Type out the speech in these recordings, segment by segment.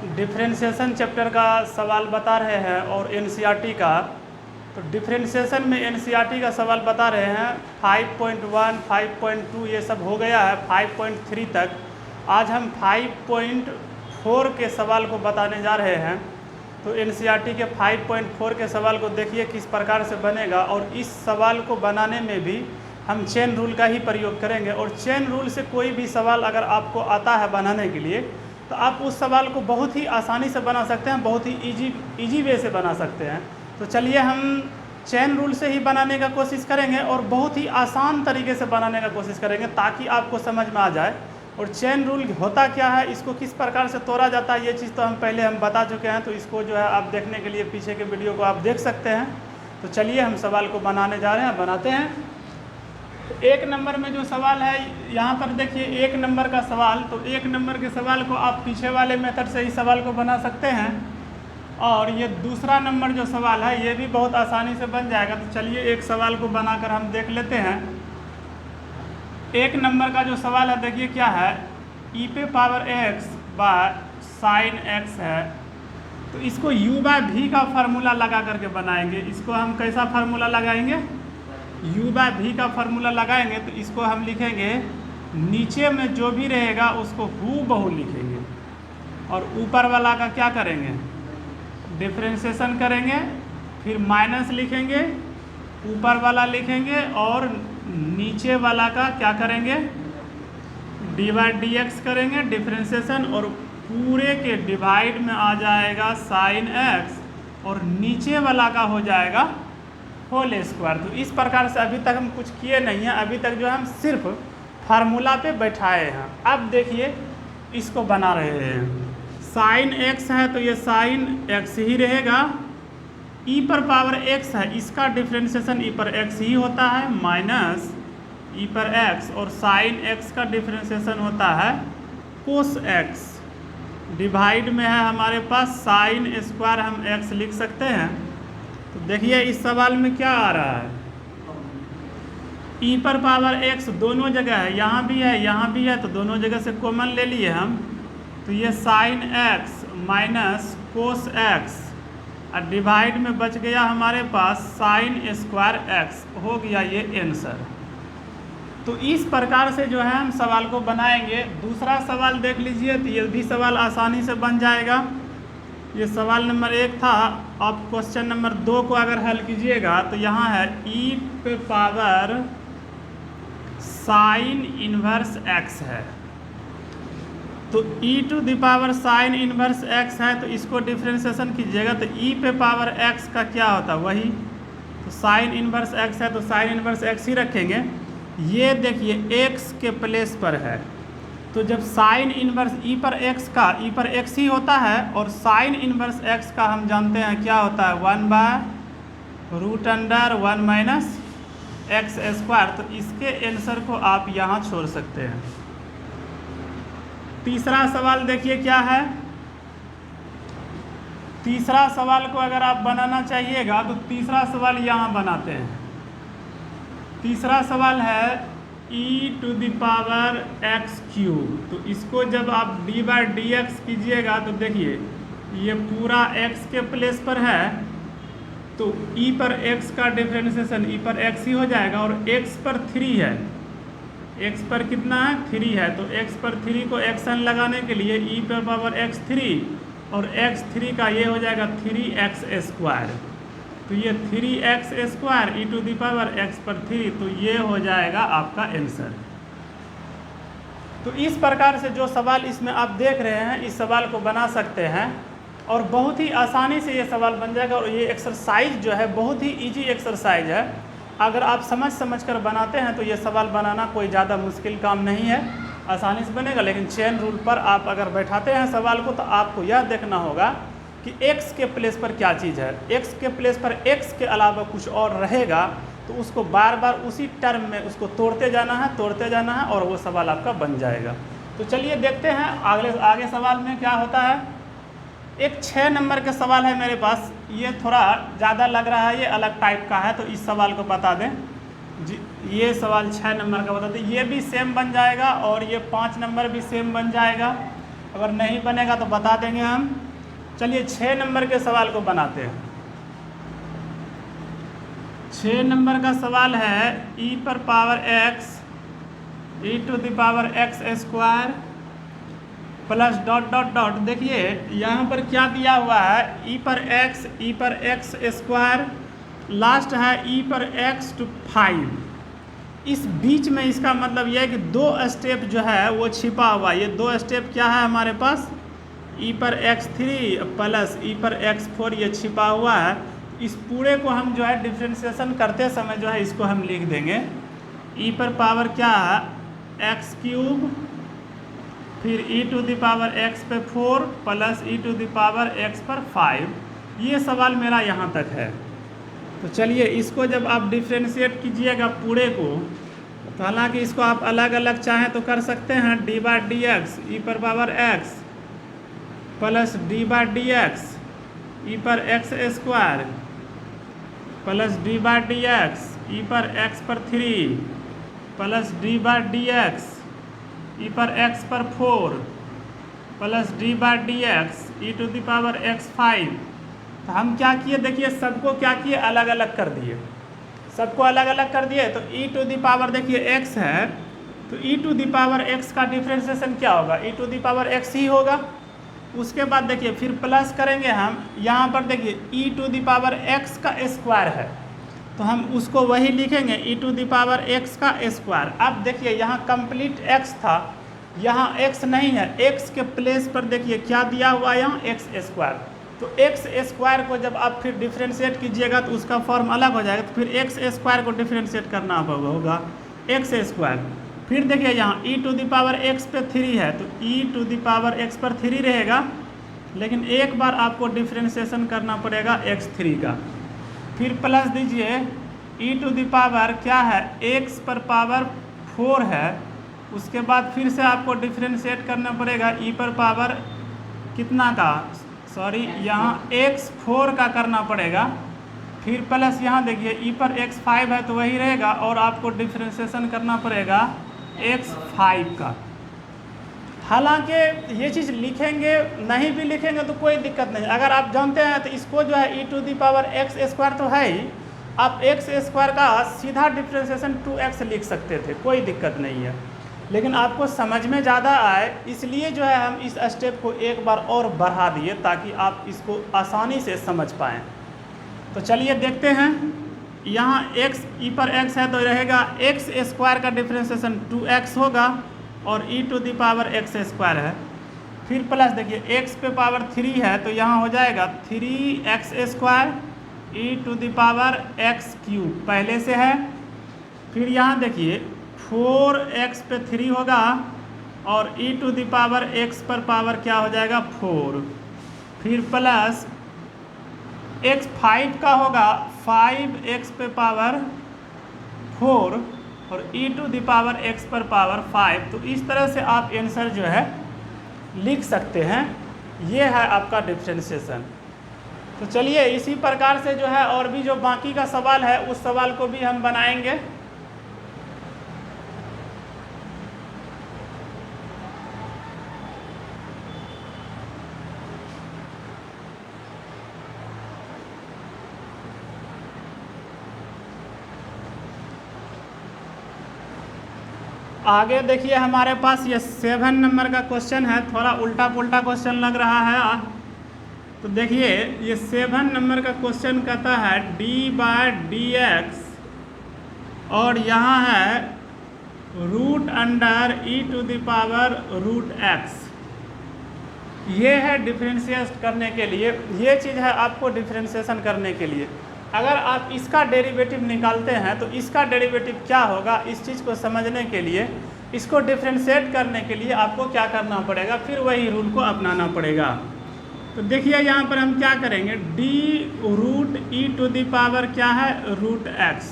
Differentiation chapter का सवाल बता रहे हैं और एनसीईआरटी का। तो डिफरेंशिएशन में एनसीईआरटी का सवाल बता रहे हैं 5.1, 5.2 ये सब हो गया है 5.3 तक। आज हम 5.4 के सवाल को बताने जा रहे हैं। तो एनसीईआरटी के 5.4 के सवाल को देखिए किस प्रकार से बनेगा, और इस सवाल को बनाने में भी हम चेन रूल का ही प्रयोग करेंगे। और चेन रूल से कोई भी सवाल अगर आपको आता है बनाने के लिए, तो आप उस सवाल को बहुत ही आसानी से बना सकते हैं, बहुत ही इजी वे से बना सकते हैं। तो चलिए हम चेन रूल से ही बनाने का कोशिश करेंगे और बहुत ही आसान तरीके से बनाने का कोशिश करेंगे ताकि आपको समझ में आ जाए। और चेन रूल होता क्या है, इसको किस प्रकार से तोड़ा जाता है, ये चीज़ तो हम पहले बता चुके हैं। तो इसको जो है आप देखने के लिए पीछे के वीडियो को आप देख सकते हैं। तो चलिए हम सवाल को बनाने जा रहे हैं, बनाते हैं। तो 1 नंबर में जो सवाल है यहाँ पर देखिए 1 नंबर का सवाल। तो 1 नंबर के सवाल को आप पीछे वाले मेथड से ही सवाल को बना सकते हैं। और ये दूसरा नंबर जो सवाल है ये भी बहुत आसानी से बन जाएगा। तो चलिए एक सवाल को बनाकर हम देख लेते हैं। 1 नंबर का जो सवाल है देखिए क्या है, e पे power x by sine x है। तो इसको u बाय v का फार्मूला लगा करके बनाएंगे। इसको हम कैसा फार्मूला लगाएंगे, u बाय v का फार्मूला लगाएंगे। तो इसको हम लिखेंगे, नीचे में जो भी रहेगा उसको हूबहू लिखेंगे, और ऊपर वाला का क्या करेंगे, डिफरेंशिएशन करेंगे, फिर माइनस लिखेंगे, ऊपर वाला लिखेंगे, और नीचे वाला का क्या करेंगे, डी बाई डी एक्स करेंगे डिफरेंशिएशन, और पूरे के डिवाइड में आ जाएगा साइन एक्स, और नीचे वाला का हो जाएगा होल स्क्वायर। तो इस प्रकार से अभी तक हम कुछ किए नहीं हैं, अभी तक जो हम सिर्फ फार्मूला पे बैठाए हैं। अब देखिए इसको बना रहे हैं। साइन एक्स है तो ये साइन एक्स ही रहेगा, e पर पावर x है इसका डिफरेंशिएशन e पर x ही होता है, माइनस e पर x, और साइन x का डिफरेंशिएशन होता है कोस x। डिवाइड में है हमारे पास साइन स्क्वायर, हम x लिख सकते हैं। तो देखिए इस सवाल में क्या आ रहा है, e पर पावर x दोनों जगह है, यहाँ भी है यहाँ भी है, तो दोनों जगह से कॉमन ले लिए हम। तो ये sine x minus cos x, और डिवाइड में बच गया हमारे पास साइन स्क्वायर x, हो गया ये आंसर। तो इस प्रकार से जो है हम सवाल को बनाएंगे। दूसरा सवाल देख लीजिए, तो ये भी सवाल आसानी से बन जाएगा। ये सवाल नंबर 1 था। आप क्वेश्चन नंबर 2 को अगर हल कीजिएगा तो यहाँ है e पे पावर साइन इनवर्स x है। तो e to the power sine inverse x है, तो इसको डिफरेंशिएशन कीजिएगा। तो e पे पावर x का क्या होता है, वही। तो साइन इनवर्स x है तो साइन इनवर्स x ही रखेंगे। ये देखिए x के प्लेस पर है, तो जब साइन इनवर्स e पर x का e पर x ही होता है, और साइन इनवर्स x का हम जानते हैं क्या होता है, 1/√1 माइनस एक्स स्क्वायर। तो इसके आंसर को आप यहाँ छोड़ सकते हैं। तीसरा सवाल देखिए क्या है। तीसरा सवाल को अगर आप बनाना चाहिएगा तो तीसरा सवाल यहाँ बनाते हैं। तीसरा सवाल है e to the power x cube. तो इसको जब आप d बाई डी एक्स कीजिएगा तो देखिए ये पूरा x के प्लेस पर है, तो e पर x का डिफरेंशिएशन e पर x ही हो जाएगा, और x पर 3 है, x पर कितना है, 3 है। तो x पर 3 को एक्शन लगाने के लिए e पर पावर x 3, और x3 का ये हो जाएगा 3x स्क्वायर। तो ये 3x square e to the power x पर 3, तो ये हो जाएगा आपका आंसर। तो इस प्रकार से जो सवाल इसमें आप देख रहे हैं, इस सवाल को बना सकते हैं, और बहुत ही आसानी से ये सवाल बन जाएगा। और ये एक्सरसाइज जो है बहुत ही इजी एक्सरसाइज है। अगर आप समझ कर बनाते हैं तो ये सवाल बनाना कोई ज़्यादा मुश्किल काम नहीं है, आसानी से बनेगा। लेकिन चेन रूल पर आप अगर बैठाते हैं सवाल को, तो आपको यह देखना होगा कि x के प्लेस पर क्या चीज़ है। x के प्लेस पर x के अलावा कुछ और रहेगा, तो उसको बार बार उसी टर्म में उसको तोड़ते जाना है, और वो सवाल आपका बन जाएगा। तो चलिए देखते हैं आगे सवाल में क्या होता है। एक 6 नंबर का सवाल है मेरे पास, ये थोड़ा ज़्यादा लग रहा है, ये अलग टाइप का है, तो इस सवाल को बता दें जी। ये सवाल 6 नंबर का बता दें, ये भी सेम बन जाएगा, और ये 5 नंबर भी सेम बन जाएगा। अगर नहीं बनेगा तो बता देंगे हम। चलिए 6 नंबर के सवाल को बनाते हैं। 6 नंबर का सवाल है e पर power x e to the power x square plus dot dot dot. देखिए यहाँ पर क्या दिया हुआ है, e पर x स्क्वायर, लास्ट है e पर x टू 5। इस बीच में इसका मतलब यह है कि 2 स्टेप जो है वो छिपा हुआ है। ये 2 स्टेप क्या है हमारे पास, e पर x3 प्लस e पर x4 ये छिपा हुआ है। इस पूरे को हम जो है डिफ्रेंशिएशन करते समय जो है इसको हम लिख देंगे e पर पावर क्या है x³ फिर e to the power x पे 4 plus e to the power x पर 5। ये सवाल मेरा यहाँ तक है। तो चलिए इसको जब आप डिफ्रेंशिएट कीजिएगा पूरे को, तो हालांकि इसको आप अलग अलग चाहें तो कर सकते हैं। d/dx e पर power x plus d/dx e पर x square plus d/dx e पर x पर 3 प्लस d/dx e पर x पर 4 plus d/dx e to the power x5। तो हम क्या किए, देखिए सबको क्या किए, अलग अलग कर दिए। सबको अलग अलग कर दिए तो e टू द पावर देखिए x है, तो e to the power x का डिफ्रेंशिएशन क्या होगा, e to the power x ही होगा। उसके बाद देखिए फिर प्लस करेंगे हम, यहाँ पर देखिए e to the power x का स्क्वायर है, तो हम उसको वही लिखेंगे e to the power x का स्क्वायर। अब देखिए यहाँ कंप्लीट x था, यहाँ x नहीं है, x के प्लेस पर देखिए क्या दिया हुआ है यहाँ x स्क्वायर। तो x स्क्वायर को जब आप फिर डिफ्रेंशिएट कीजिएगा तो उसका फॉर्म अलग हो जाएगा। तो फिर x स्क्वायर को डिफ्रेंशिएट करना होगा x स्क्वायर। फिर देखिए यहाँ e to the power x पे 3 है, तो e to the power x पर 3 रहेगा, लेकिन एक बार आपको डिफ्रेंशिएशन करना पड़ेगा x3 का। फिर प्लस दीजिए e टू द पावर क्या है x पर पावर 4 है। उसके बाद फिर से आपको डिफ्रेंशिएट करना पड़ेगा e पर पावर कितना का, सॉरी यहाँ x4 का करना पड़ेगा। फिर प्लस यहाँ देखिए e पर x5 है तो वही रहेगा, और आपको डिफ्रेंशिएशन करना पड़ेगा x5 का। हालांकि ये चीज़ लिखेंगे, नहीं भी लिखेंगे तो कोई दिक्कत नहीं। अगर आप जानते हैं तो इसको जो है e to the power x square तो है ही, आप x स्क्वायर का सीधा डिफ्रेंशिएशन 2x लिख सकते थे, कोई दिक्कत नहीं है। लेकिन आपको समझ में ज़्यादा आए इसलिए जो है हम इस स्टेप को एक बार और बढ़ा दिए ताकि आप इसको आसानी से समझ पाएँ। तो चलिए देखते हैं, यहाँ x e पर x है तो रहेगा x स्क्वायर का डिफ्रेंशिएशन 2x होगा, और e to the power x square है। फिर प्लस देखिए x पे पावर 3 है तो यहाँ हो जाएगा 3x square e to the power x³ पहले से है। फिर यहाँ देखिए 4x पे 3 होगा, और e to the power x पर पावर क्या हो जाएगा 4। फिर प्लस x5 का होगा 5x पे पावर 4 और e to the power x पर पावर 5। तो इस तरह से आप आंसर जो है लिख सकते हैं। ये है आपका डिफ्रेंशिएशन। तो चलिए इसी प्रकार से जो है और भी जो बाकी का सवाल है उस सवाल को भी हम बनाएंगे। आगे देखिए हमारे पास ये 7 नंबर का क्वेश्चन है, थोड़ा उल्टा पुल्टा क्वेश्चन लग रहा है। तो देखिए ये 7 नंबर का क्वेश्चन कहता है d/dx और यहाँ है √e to the power √x। ये है डिफ्रेंशिएट करने के लिए, ये चीज़ है आपको डिफ्रेंशिएशन करने के लिए। अगर आप इसका डेरिवेटिव निकालते हैं तो इसका डेरिवेटिव क्या होगा, इस चीज़ को समझने के लिए, इसको डिफ्रेंशिएट करने के लिए आपको क्या करना पड़ेगा, फिर वही रूल को अपनाना पड़ेगा। तो देखिए यहाँ पर हम क्या करेंगे, d√e टू द पावर क्या है √x।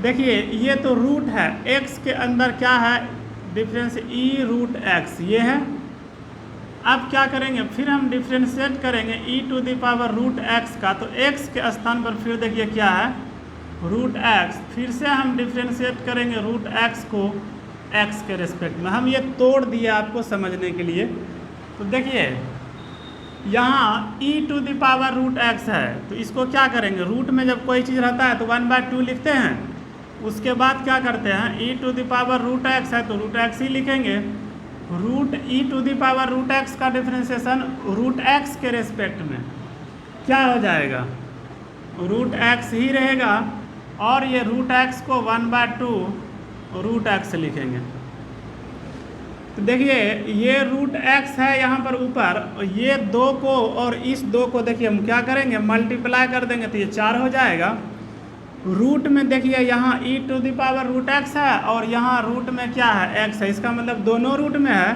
देखिए ये तो रूट है, x के अंदर क्या है डिफरेंस e√x ये है। अब क्या करेंगे, फिर हम डिफ्रेंशिएट करेंगे e to the power √x का, तो x के स्थान पर फिर देखिए क्या है √x। फिर से हम डिफ्रेंशिएट करेंगे √x को एक्स के रिस्पेक्ट में। हम ये तोड़ दिए आपको समझने के लिए। तो देखिए यहाँ e⁻√x है, तो इसको क्या करेंगे, रूट में जब कोई चीज़ रहता है तो 1/2 लिखते हैं। उसके बाद क्या करते हैं, e⁻√x है तो √x ही लिखेंगे। e⁻√x का डिफ्रेंसिएशन √x के रेस्पेक्ट में क्या हो जाएगा, √x ही रहेगा, और ये √x को 1/2 √x लिखेंगे। तो देखिए ये √x है यहाँ पर ऊपर, ये 2 को और इस 2 को देखिए हम क्या करेंगे, मल्टीप्लाई कर देंगे तो ये 4 हो जाएगा। रूट में देखिए यहाँ e⁻√x है और यहाँ रूट में क्या है, x है, इसका मतलब दोनों रूट में है,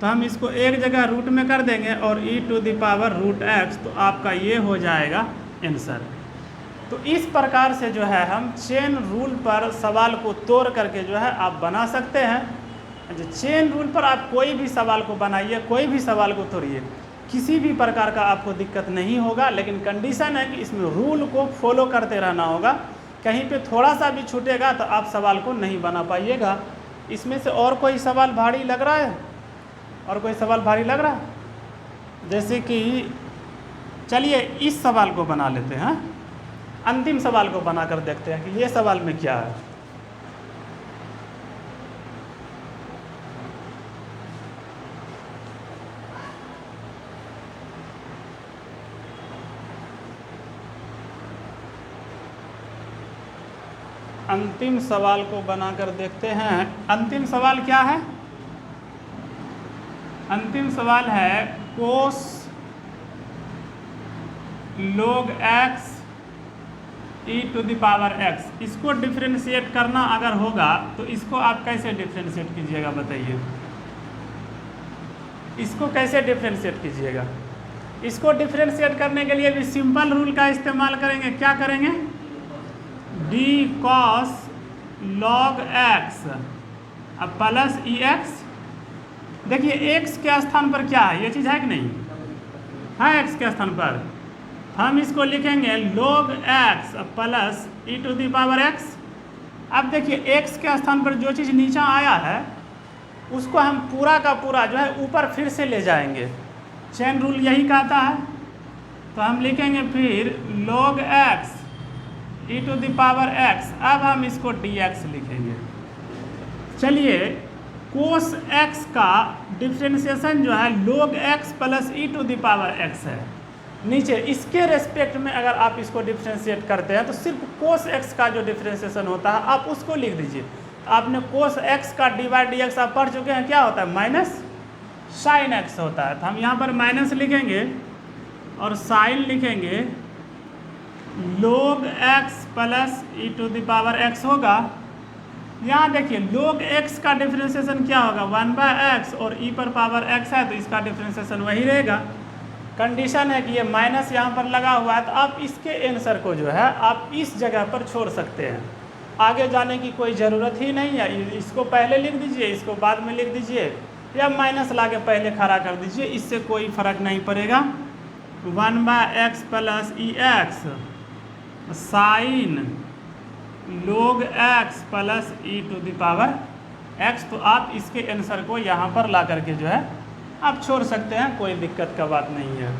तो हम इसको एक जगह रूट में कर देंगे और e⁻√x, तो आपका ये हो जाएगा आंसर। तो इस प्रकार से जो है हम चेन रूल पर सवाल को तोड़ करके जो है आप बना सकते हैं। चेन रूल पर आप कोई भी सवाल को बनाइए, कोई भी सवाल को तोड़िए, किसी भी प्रकार का आपको दिक्कत नहीं होगा, लेकिन कंडीशन है कि इसमें रूल को फॉलो करते रहना होगा। कहीं पे थोड़ा सा भी छूटेगा तो आप सवाल को नहीं बना पाइएगा। इसमें से और कोई सवाल भारी लग रहा है, और कोई सवाल भारी लग रहा है, जैसे कि चलिए इस सवाल को बना लेते हैं, अंतिम सवाल को बना कर देखते हैं कि ये सवाल में क्या है। अंतिम सवाल को बनाकर देखते हैं। अंतिम सवाल क्या है, अंतिम सवाल है कोस log x e⁻x। इसको डिफ्रेंशिएट करना अगर होगा तो इसको आप कैसे डिफ्रेंशिएट कीजिएगा बताइए, इसको कैसे डिफ्रेंशिएट कीजिएगा। इसको डिफ्रेंशिएट करने के लिए भी सिंपल रूल का इस्तेमाल करेंगे। क्या करेंगे, d cos log x अब प्लस ex। देखिए x के स्थान पर क्या है, ये चीज़ है कि नहीं है, x के स्थान पर हम इसको लिखेंगे log x प्लस e⁻x। अब देखिए x के स्थान पर जो चीज़ नीचे आया है उसको हम पूरा का पूरा जो है ऊपर फिर से ले जाएंगे। चेन रूल यही कहता है। तो हम लिखेंगे फिर log x e⁻x। अब हम इसको dx लिखेंगे। चलिए कोस x का डिफ्रेंशिएशन जो है log x प्लस e⁻x है। नीचे इसके रेस्पेक्ट में अगर आप इसको डिफ्रेंशिएट करते हैं तो सिर्फ कोस x का जो डिफ्रेंशिएशन होता है आप उसको लिख दीजिए। आपने कोस x का dy/dx आप पढ़ चुके हैं, क्या होता है, माइनस साइन x होता है। तो हम यहाँ पर माइनस लिखेंगे और साइन लिखेंगे, log x प्लस e⁻x होगा। यहाँ देखिए log x का डिफ्रेंशिएशन क्या होगा, 1/x, और e पर पावर x है तो इसका डिफ्रेंशिएशन वही रहेगा। कंडीशन है कि ये माइनस यहाँ पर लगा हुआ है, तो आप इसके आंसर को जो है आप इस जगह पर छोड़ सकते हैं। आगे जाने की कोई ज़रूरत ही नहीं है। इसको पहले लिख दीजिए, इसको बाद में लिख दीजिए, या माइनस ला के पहले खड़ा कर दीजिए, इससे कोई फर्क नहीं पड़ेगा। 1/x plus ex sine log x plus e⁻x। तो आप इसके आंसर को यहाँ पर ला करके जो है आप छोड़ सकते हैं, कोई दिक्कत का बात नहीं है।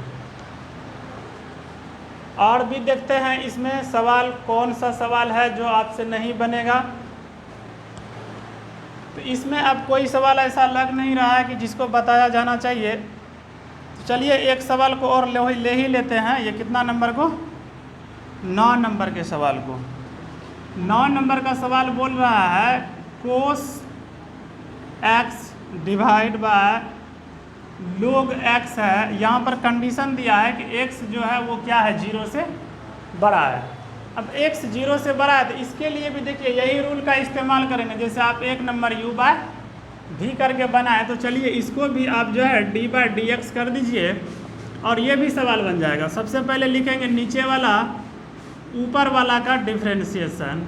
और भी देखते हैं इसमें सवाल, कौन सा सवाल है जो आपसे नहीं बनेगा। तो इसमें अब कोई सवाल ऐसा लग नहीं रहा है कि जिसको बताया जाना चाहिए। तो चलिए एक सवाल को और ले ही लेते हैं। ये कितना नंबर को, 9 नंबर के सवाल को। 9 नंबर का सवाल बोल रहा है कोस x divide by log x है। यहाँ पर कंडीशन दिया है कि x जो है वो क्या है, 0 से बड़ा है। अब x 0 से बड़ा है तो इसके लिए भी देखिए यही रूल का इस्तेमाल करेंगे। जैसे आप 1 नंबर u/v करके बनाए, तो चलिए इसको भी आप जो है d/dx कर दीजिए और ये भी सवाल बन जाएगा। सबसे पहले लिखेंगे नीचे वाला ऊपर वाला का डिफ्रेंशिएशन,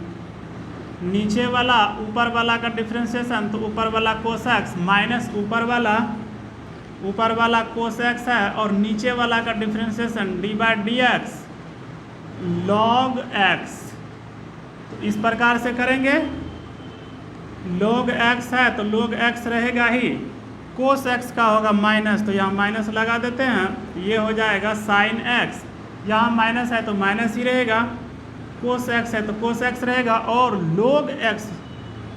नीचे वाला ऊपर वाला का डिफ्रेंशिएशन, तो ऊपर वाला कोस x माइनस ऊपर वाला कोस x है, और नीचे वाला का डिफ्रेंशिएशन d/dx log x। तो इस प्रकार से करेंगे। log x है तो log x रहेगा ही, cos x का होगा माइनस, तो यहाँ माइनस लगा देते हैं, ये हो जाएगा sin x, यहाँ माइनस है तो माइनस ही रहेगा, cos x है तो cos x रहेगा, और log x,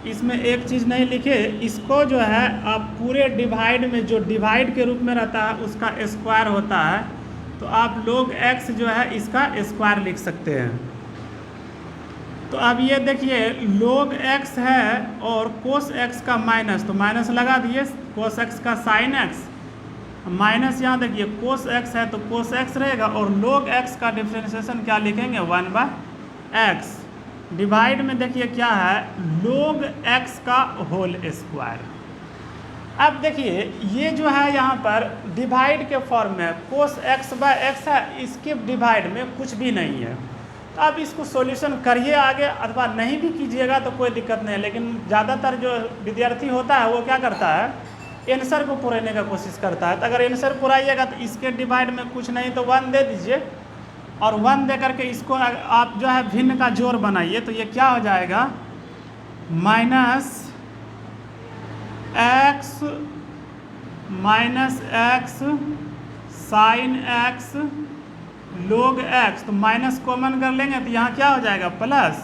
इसमें एक चीज़ नहीं लिखे, इसको जो है आप पूरे डिवाइड में, जो डिवाइड के रूप में रहता है उसका स्क्वायर होता है, तो आप log x जो है इसका स्क्वायर लिख सकते हैं। तो अब ये देखिए log x है और cos x का माइनस, तो माइनस लगा दिए, cos x का sin x, माइनस यहाँ देखिए cos x है तो cos x रहेगा, और log x का डिफ्रेंशिएशन क्या लिखेंगे 1/x, डिवाइड में देखिए क्या है log x का होल स्क्वायर। अब देखिए ये जो है यहाँ पर डिवाइड के फॉर्म में cos x/x है, इसके डिवाइड में कुछ भी नहीं है, तो आप इसको सॉल्यूशन करिए आगे, अथवा नहीं भी कीजिएगा तो कोई दिक्कत नहीं है, लेकिन ज़्यादातर जो विद्यार्थी होता है वो क्या करता है आंसर को पुराने का कोशिश करता है। तो अगर आंसर पुराइएगा तो इसके डिवाइड में कुछ नहीं तो 1 दे दीजिए, और 1 दे करके इसको आप जो है भिन्न का जोड़ बनाइए, तो ये क्या हो जाएगा -x sin x log x, तो माइनस कॉमन कर लेंगे तो यहाँ क्या हो जाएगा प्लस,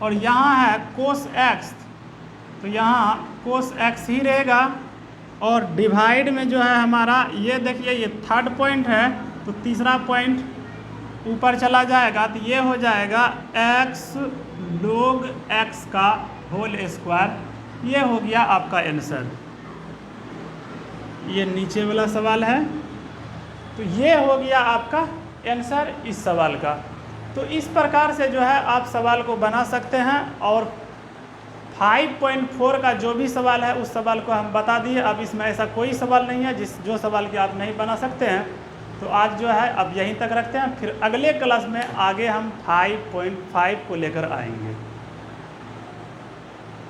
और यहाँ है cos x, तो यहाँ cos x ही रहेगा, और डिवाइड में जो है हमारा ये देखिए ये थर्ड पॉइंट है, तो तीसरा पॉइंट ऊपर चला जाएगा, तो ये हो जाएगा x log x का होल स्क्वायर। ये हो गया आपका आंसर। ये नीचे वाला सवाल है, तो ये हो गया आपका आंसर इस सवाल का। तो इस प्रकार से जो है आप सवाल को बना सकते हैं, और 5.4 का जो भी सवाल है उस सवाल को हम बता दिए। अब इसमें ऐसा कोई सवाल नहीं है जो सवाल की आप नहीं बना सकते हैं। तो आज जो है अब यहीं तक रखते हैं, फिर अगले क्लास में आगे हम 5.5 को लेकर आएंगे।